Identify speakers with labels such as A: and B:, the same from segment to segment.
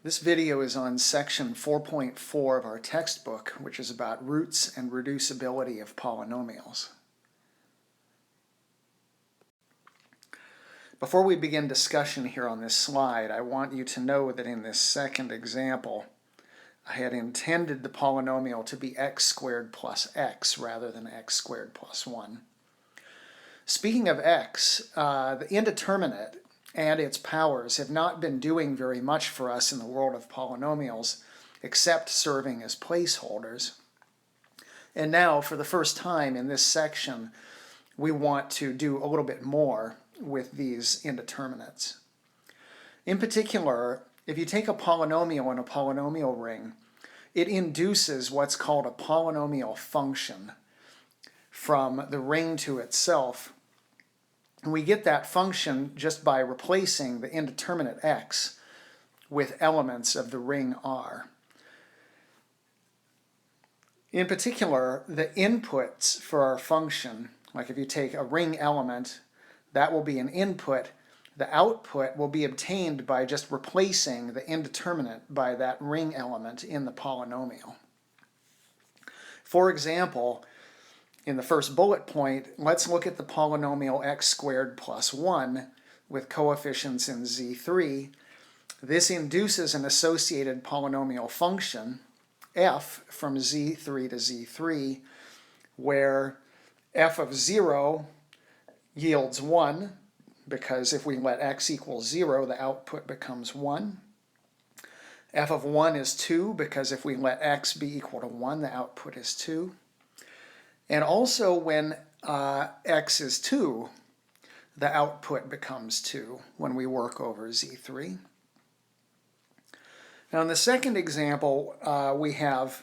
A: This video is on Section 4.4 of our textbook, which is about roots and reducibility of polynomials. Before we begin discussion here on this slide, I want you to know that in this second example, I had intended the polynomial to be x squared plus x rather than x squared plus 1. Speaking of x, the indeterminate and its powers have not been doing very much for us in the world of polynomials, except serving as placeholders. And now, for the first time in this section, we want to do a little bit more with these indeterminates. In particular, if you take a polynomial in a polynomial ring, it induces what's called a polynomial function from the ring to itself. And we get that function just by replacing the indeterminate x with elements of the ring R. In particular, the inputs for our function, like if you take a ring element, that will be an input. The output will be obtained by just replacing the indeterminate by that ring element in the polynomial. For example, in the first bullet point, let's look at the polynomial x squared plus 1 with coefficients in z3. This induces an associated polynomial function, f from z3 to z3, where f of 0 yields 1, because if we let x equal 0, the output becomes 1. F of 1 is 2, because if we let x be equal to 1, the output is 2. And also when x is 2, the output becomes 2 when we work over z3. Now in the second example, we have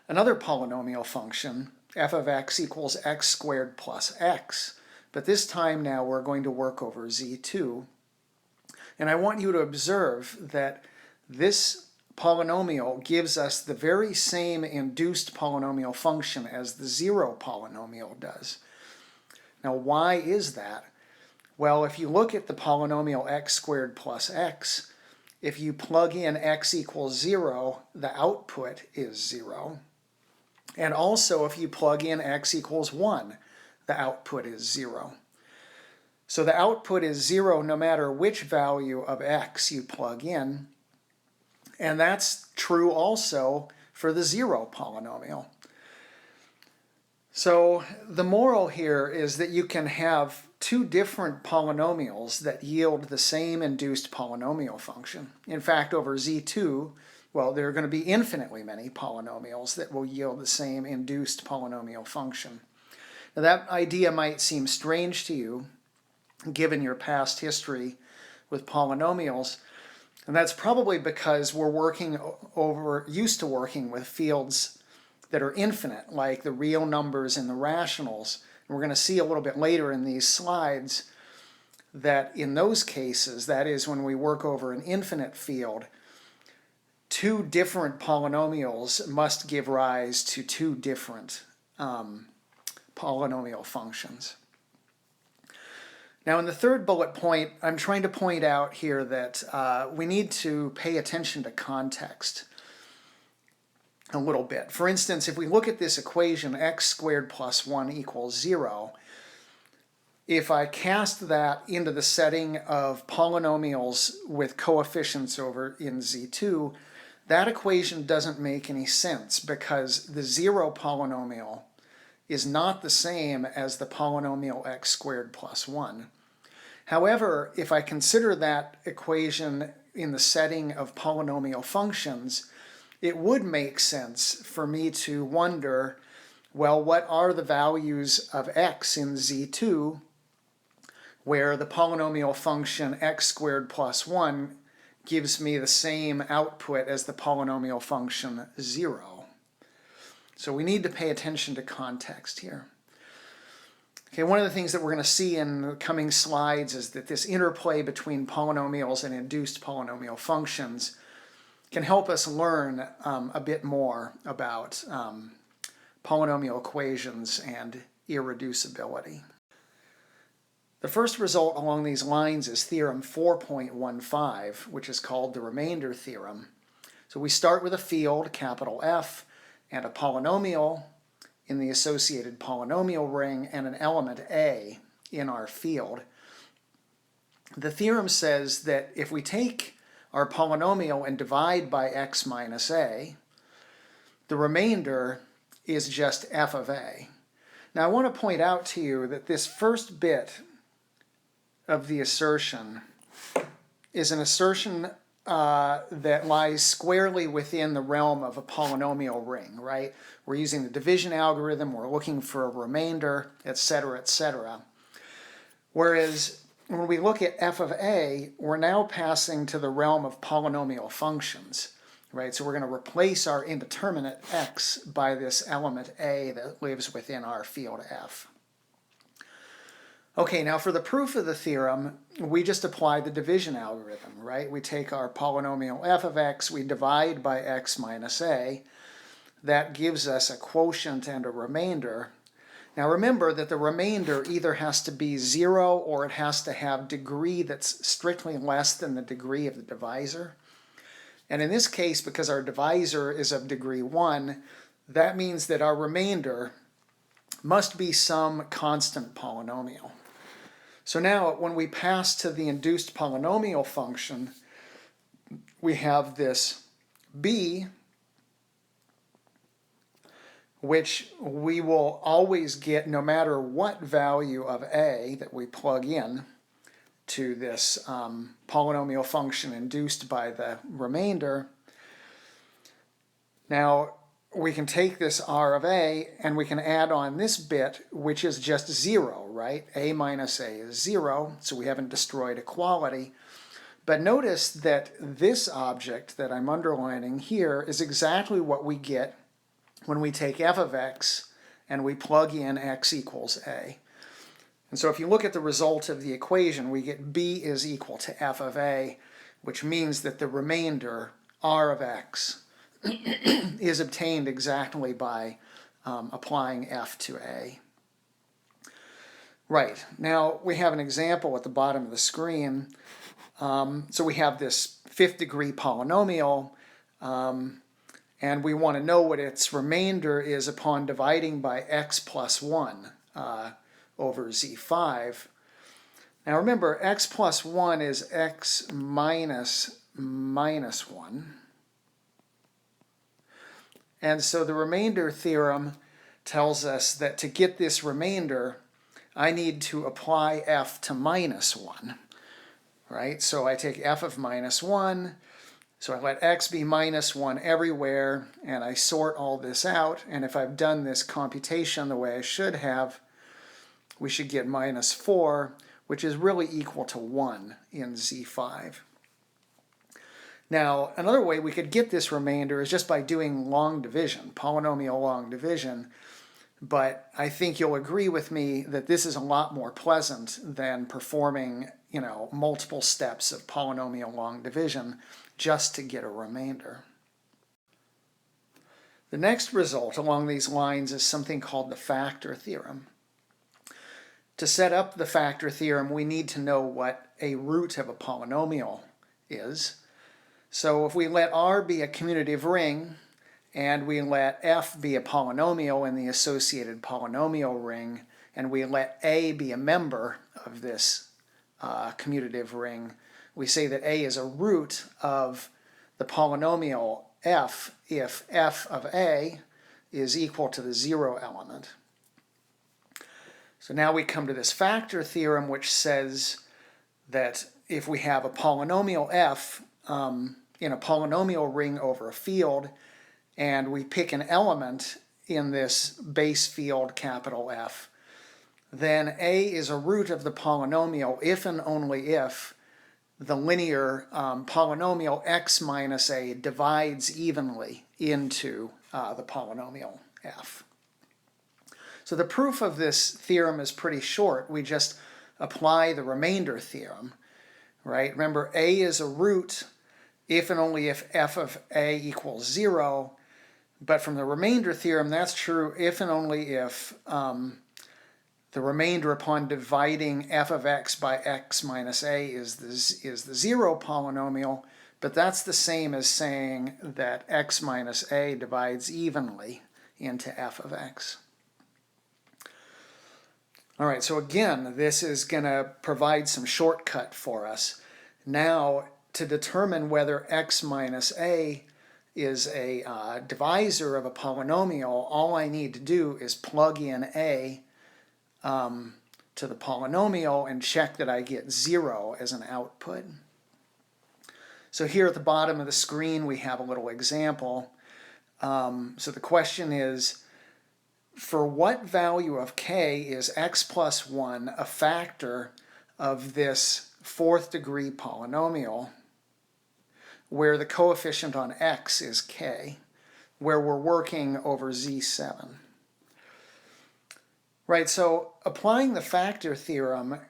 A: another polynomial function, f of x equals x squared plus x. But this time now we're going to work over z2. And I want you to observe that this polynomial gives us the very same induced polynomial function as the 0 polynomial does. Now why is that? Well, if you look at the polynomial x squared plus x, if you plug in x equals 0, the output is 0. And also if you plug in x equals 1, the output is 0. So the output is 0 no matter which value of x you plug in. And that's true also for the 0 polynomial. So the moral here is that you can have two different polynomials that yield the same induced polynomial function. In fact, over z2, well, there are going to be infinitely many polynomials that will yield the same induced polynomial function. Now that idea might seem strange to you, given your past history with polynomials. And that's probably because we're used to working with fields that are infinite, like the real numbers and the rationals. And we're going to see a little bit later in these slides that in those cases, that is when we work over an infinite field, two different polynomials must give rise to two different polynomial functions. Now in the third bullet point, I'm trying to point out here that we need to pay attention to context a little bit. For instance, if we look at this equation, x squared plus 1 equals 0, if I cast that into the setting of polynomials with coefficients over in z2, that equation doesn't make any sense because the 0 polynomial is not the same as the polynomial x squared plus 1. However, if I consider that equation in the setting of polynomial functions, it would make sense for me to wonder, well, what are the values of x in z2 where the polynomial function x squared plus 1 gives me the same output as the polynomial function 0. So we need to pay attention to context here. Okay, one of the things that we're going to see in the coming slides is that this interplay between polynomials and induced polynomial functions can help us learn a bit more about polynomial equations and irreducibility. The first result along these lines is theorem 4.15, which is called the remainder theorem. So we start with a field, capital F, and a polynomial in the associated polynomial ring and an element A in our field. The theorem says that if we take our polynomial and divide by x minus a, the remainder is just f of a. Now I want to point out to you that this first bit of the assertion is an assertion that lies squarely within the realm of a polynomial ring, right? We're using the division algorithm, we're looking for a remainder, etc., etc. Whereas when we look at f of a, we're now passing to the realm of polynomial functions, right? So we're going to replace our indeterminate x by this element a that lives within our field f. Okay, now for the proof of the theorem, we just apply the division algorithm, right? We take our polynomial f of x, we divide by x minus a. That gives us a quotient and a remainder. Now remember that the remainder either has to be 0 or it has to have degree that's strictly less than the degree of the divisor. And in this case, because our divisor is of degree 1, that means that our remainder must be some constant polynomial. So now when we pass to the induced polynomial function, we have this b, which we will always get no matter what value of a that we plug in to this polynomial function induced by the remainder. Now we can take this r of a and we can add on this bit, which is just 0, right? A minus a is 0, so we haven't destroyed equality. But notice that this object that I'm underlining here is exactly what we get when we take f of x and we plug in x equals a. And so if you look at the result of the equation, we get b is equal to f of a, which means that the remainder, r of x, is obtained exactly by applying f to a. Right, now we have an example at the bottom of the screen. So we have this 5th degree polynomial, and we want to know what its remainder is upon dividing by x plus 1 over z5. Now remember, x plus 1 is x minus 1. And so the remainder theorem tells us that to get this remainder, I need to apply f to minus 1, right? So I take f of minus 1, so I let x be minus 1 everywhere, and I sort all this out, and if I've done this computation the way I should have, we should get minus 4, which is really equal to 1 in z5. Now, another way we could get this remainder is just by doing long division, polynomial long division, but I think you'll agree with me that this is a lot more pleasant than performing, multiple steps of polynomial long division just to get a remainder. The next result along these lines is something called the factor theorem. To set up the factor theorem, we need to know what a root of a polynomial is. So if we let R be a commutative ring, and we let f be a polynomial in the associated polynomial ring, and we let a be a member of this commutative ring, we say that a is a root of the polynomial f if f of a is equal to the 0 element. So now we come to this factor theorem, which says that if we have a polynomial f in a polynomial ring over a field, and we pick an element in this base field, capital F, then a is a root of the polynomial if and only if the linear polynomial x minus a divides evenly into the polynomial f. So the proof of this theorem is pretty short. We just apply the remainder theorem, right? Remember, a is a root if and only if f of a equals 0, but from the remainder theorem, that's true if and only if The remainder upon dividing f of x by x minus a is the zero polynomial, but that's the same as saying that x minus a divides evenly into f of x. All right, so again, this is going to provide some shortcut for us. Now, to determine whether x minus a is a divisor of a polynomial, all I need to do is plug in a to the polynomial and check that I get 0 as an output. So here at the bottom of the screen we have a little example. So the question is, for what value of k is x plus 1 a factor of this fourth degree polynomial where the coefficient on x is k, where we're working over z7? Right, so applying the factor theorem,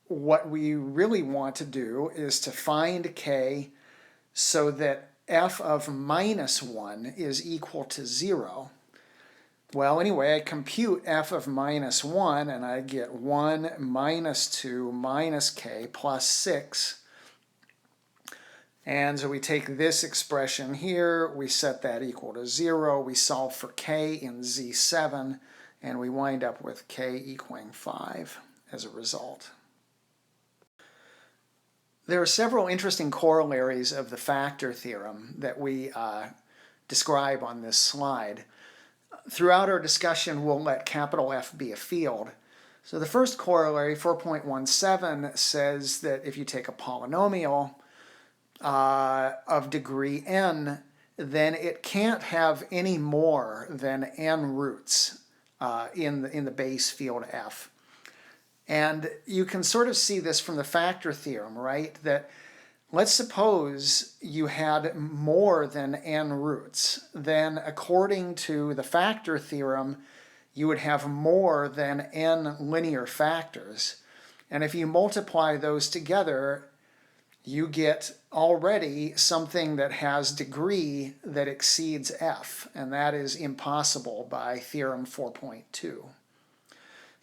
A: what we really want to do is to find k so that f of minus 1 is equal to 0. Well, anyway, I compute f of minus 1 and I get 1 minus 2 minus k plus 6. And so we take this expression here, we set that equal to 0, we solve for k in z7, and we wind up with k equaling 5 as a result. There are several interesting corollaries of the factor theorem that we describe on this slide. Throughout our discussion, we'll let capital F be a field. So the first corollary, 4.17, says that if you take a polynomial of degree n, then it can't have any more than n roots in the base field F. And you can sort of see this from the factor theorem, right? That let's suppose you had more than n roots. Then according to the factor theorem, you would have more than n linear factors. And if you multiply those together, you get already something that has degree that exceeds f, and that is impossible by theorem 4.2.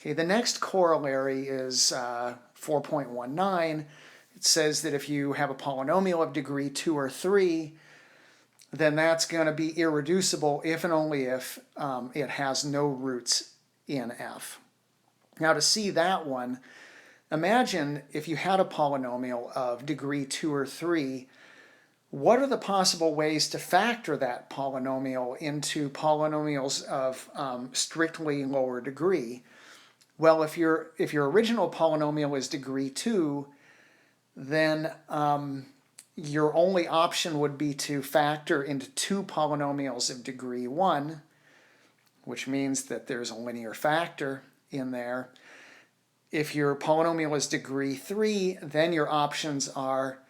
A: Okay, the next corollary is 4.19. It says that if you have a polynomial of degree 2 or 3, then that's going to be irreducible if and only if it has no roots in f. Now to see that one, imagine if you had a polynomial of degree 2 or 3, what are the possible ways to factor that polynomial into polynomials of strictly lower degree? Well, if your original polynomial is degree 2, then your only option would be to factor into two polynomials of degree 1, which means that there's a linear factor in there. If your polynomial is degree 3, then your options are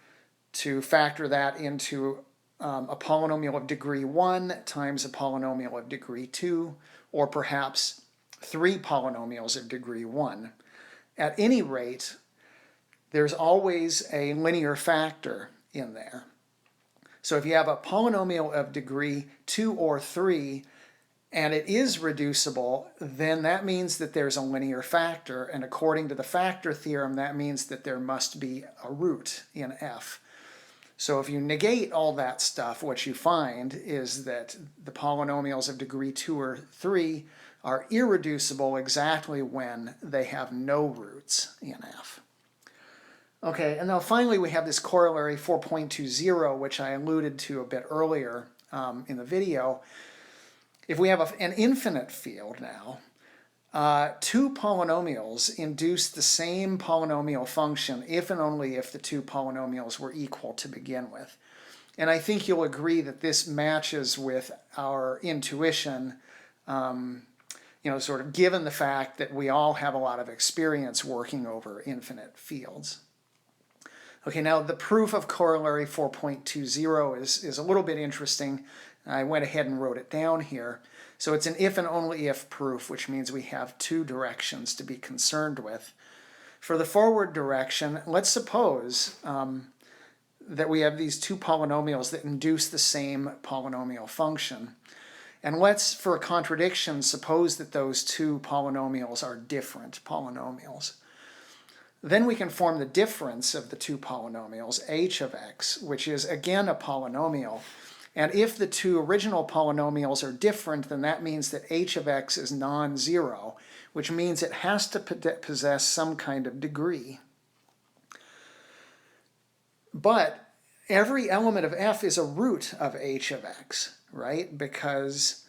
A: to factor that into a polynomial of degree 1 times a polynomial of degree 2, or perhaps 3 polynomials of degree 1. At any rate, there's always a linear factor in there. So if you have a polynomial of degree 2 or 3, and it is reducible, then that means that there's a linear factor, and according to the factor theorem, that means that there must be a root in f. So if you negate all that stuff, what you find is that the polynomials of degree 2 or 3 are irreducible exactly when they have no roots in f. Okay, and now finally we have this corollary 4.20, which I alluded to a bit earlier in the video. If we have an infinite field now, two polynomials induce the same polynomial function if and only if the two polynomials were equal to begin with. And I think you'll agree that this matches with our intuition, sort of given the fact that we all have a lot of experience working over infinite fields. Okay, now the proof of corollary 4.20 is a little bit interesting. I went ahead and wrote it down here. So it's an if and only if proof, which means we have two directions to be concerned with. For the forward direction, let's suppose that we have these two polynomials that induce the same polynomial function. And let's, for a contradiction, suppose that those two polynomials are different polynomials. Then we can form the difference of the two polynomials, h of x, which is again a polynomial. And if the two original polynomials are different, then that means that h of x is non-zero, which means it has to possess some kind of degree. But every element of f is a root of h of x, right? Because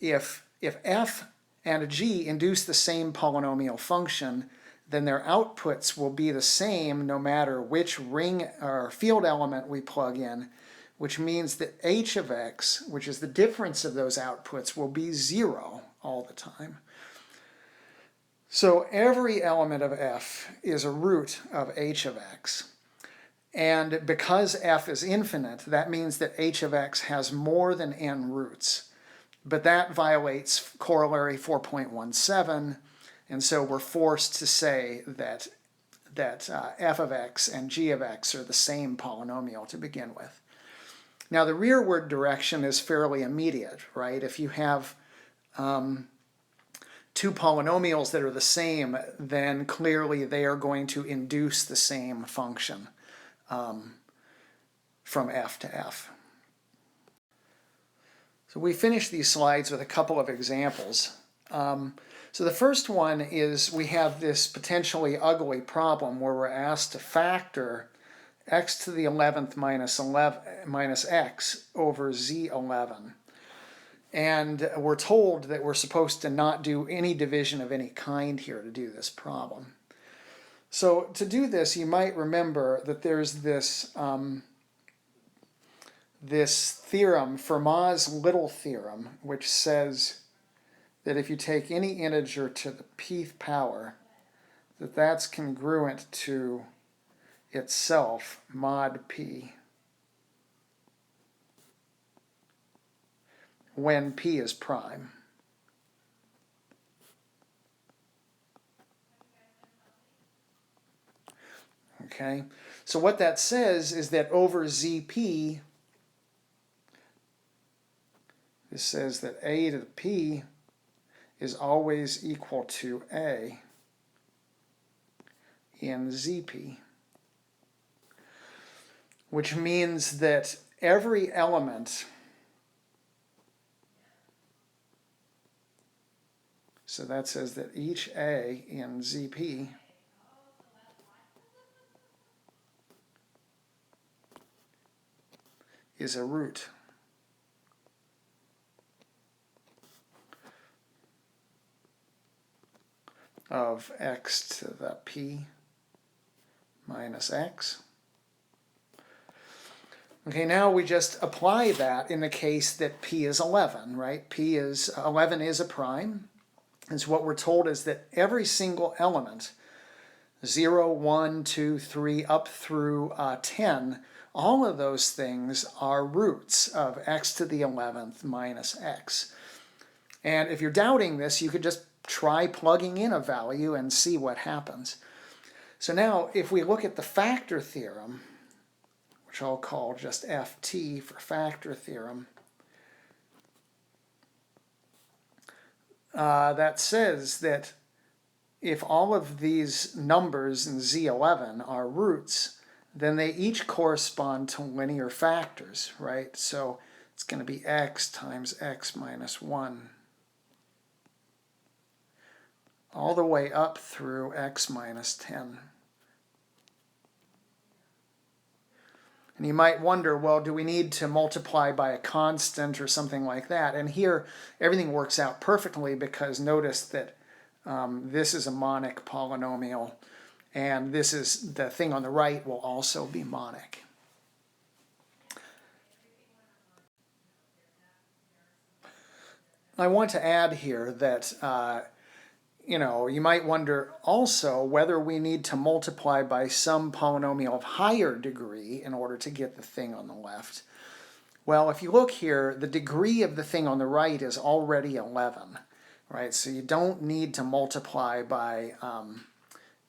A: if f and a g induce the same polynomial function, then their outputs will be the same no matter which ring or field element we plug in, which means that h of x, which is the difference of those outputs, will be 0 all the time. So every element of f is a root of h of x. And because f is infinite, that means that h of x has more than n roots. But that violates corollary 4.17, and so we're forced to say that f of x and g of x are the same polynomial to begin with. Now the rearward direction is fairly immediate, right? If you have two polynomials that are the same, then clearly they are going to induce the same function from f to f. So we finish these slides with a couple of examples. So the first one is we have this potentially ugly problem where we're asked to factor x to the 11th minus x over z11. And we're told that we're supposed to not do any division of any kind here to do this problem. So to do this, you might remember that there's this this theorem, Fermat's little theorem, which says that if you take any integer to the pth power, that's congruent to itself mod p when p is prime. Okay, so what that says is that over zp, this says that a to the p is always equal to a in zp, which means that every element, so that says that each a in zp is a root of x to the p minus x. Okay, now we just apply that in the case that p is 11, right? 11 is a prime. And so what we're told is that every single element, 0, 1, 2, 3, up through 10, all of those things are roots of x to the 11th minus x. And if you're doubting this, you could just try plugging in a value and see what happens. So now, if we look at the factor theorem, which I'll call just ft for factor theorem, that says that if all of these numbers in Z11 are roots, then they each correspond to linear factors, right? So it's going to be x times x minus 1 all the way up through x minus 10. And you might wonder, well, do we need to multiply by a constant or something like that? And here, everything works out perfectly because notice that this is a monic polynomial, and this is the thing on the right will also be monic. I want to add here that you might wonder also whether we need to multiply by some polynomial of higher degree in order to get the thing on the left. Well, if you look here, the degree of the thing on the right is already 11, right? So you don't need to multiply by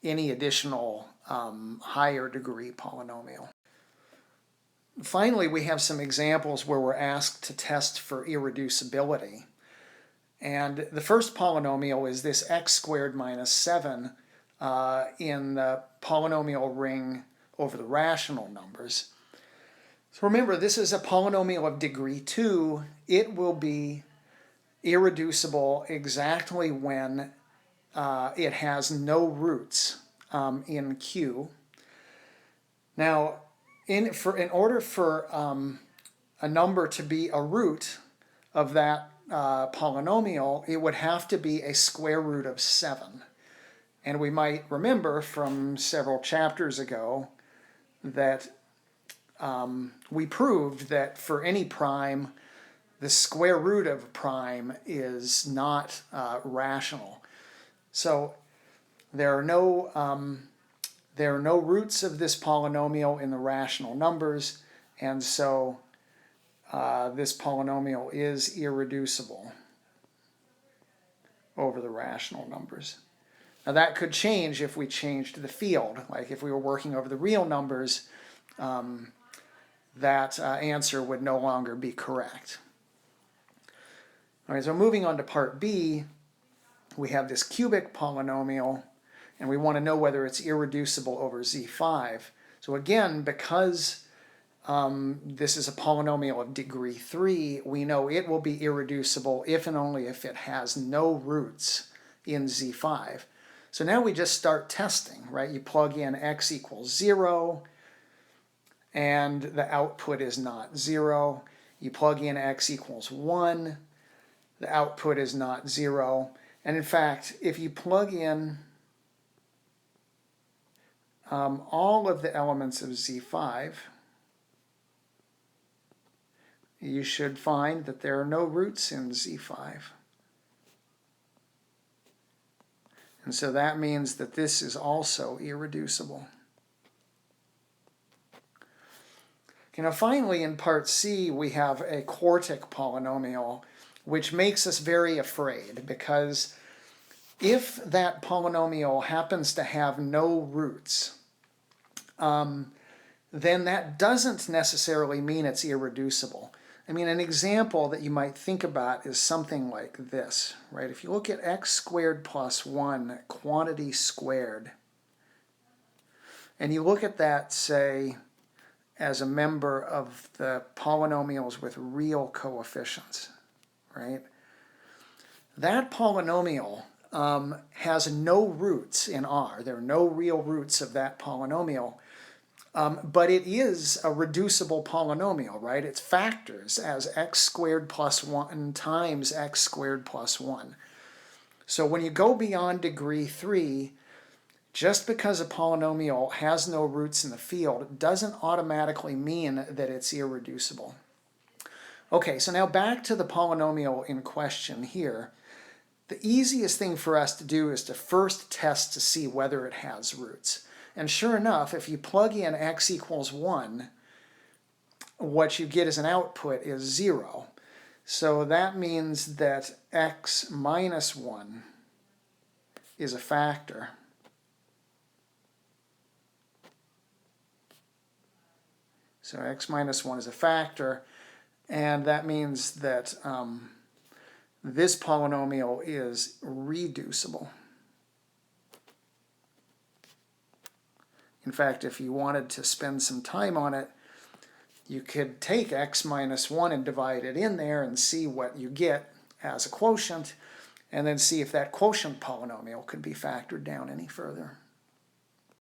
A: any additional higher degree polynomial. Finally, we have some examples where we're asked to test for irreducibility. And the first polynomial is this x squared minus 7 in the polynomial ring over the rational numbers. So remember, this is a polynomial of degree 2. It will be irreducible exactly when it has no roots in Q. Now, in order for a number to be a root of that polynomial, it would have to be a square root of 7. And we might remember from several chapters ago that we proved that for any prime, the square root of a prime is not rational. So there are no roots of this polynomial in the rational numbers, and so this polynomial is irreducible over the rational numbers. Now that could change if we changed the field, like if we were working over the real numbers, that answer would no longer be correct. All right, so moving on to part B, we have this cubic polynomial, and we want to know whether it's irreducible over Z5. So again, because this is a polynomial of degree 3, we know it will be irreducible if and only if it has no roots in Z5. So now we just start testing, right? You plug in x equals 0, and the output is not 0. You plug in x equals 1, the output is not 0. And in fact, if you plug in all of the elements of Z5, you should find that there are no roots in Z5. And so that means that this is also irreducible. Okay, now finally in part C we have a quartic polynomial, which makes us very afraid, because if that polynomial happens to have no roots, then that doesn't necessarily mean it's irreducible. I mean, an example that you might think about is something like this, right? If you look at x squared plus 1, quantity squared, and you look at that, say, as a member of the polynomials with real coefficients, right? That polynomial has no roots in R. There are no real roots of that polynomial. But it is a reducible polynomial, right? It's factors as x squared plus 1 times x squared plus 1. So when you go beyond degree 3, just because a polynomial has no roots in the field doesn't automatically mean that it's irreducible. Okay, so now back to the polynomial in question here. The easiest thing for us to do is to first test to see whether it has roots. And sure enough, if you plug in x equals 1, what you get as an output is 0. So that means that x minus 1 is a factor. So x minus 1 is a factor, and that means that this polynomial is reducible. In fact, if you wanted to spend some time on it, you could take x minus 1 and divide it in there and see what you get as a quotient, and then see if that quotient polynomial could be factored down any further.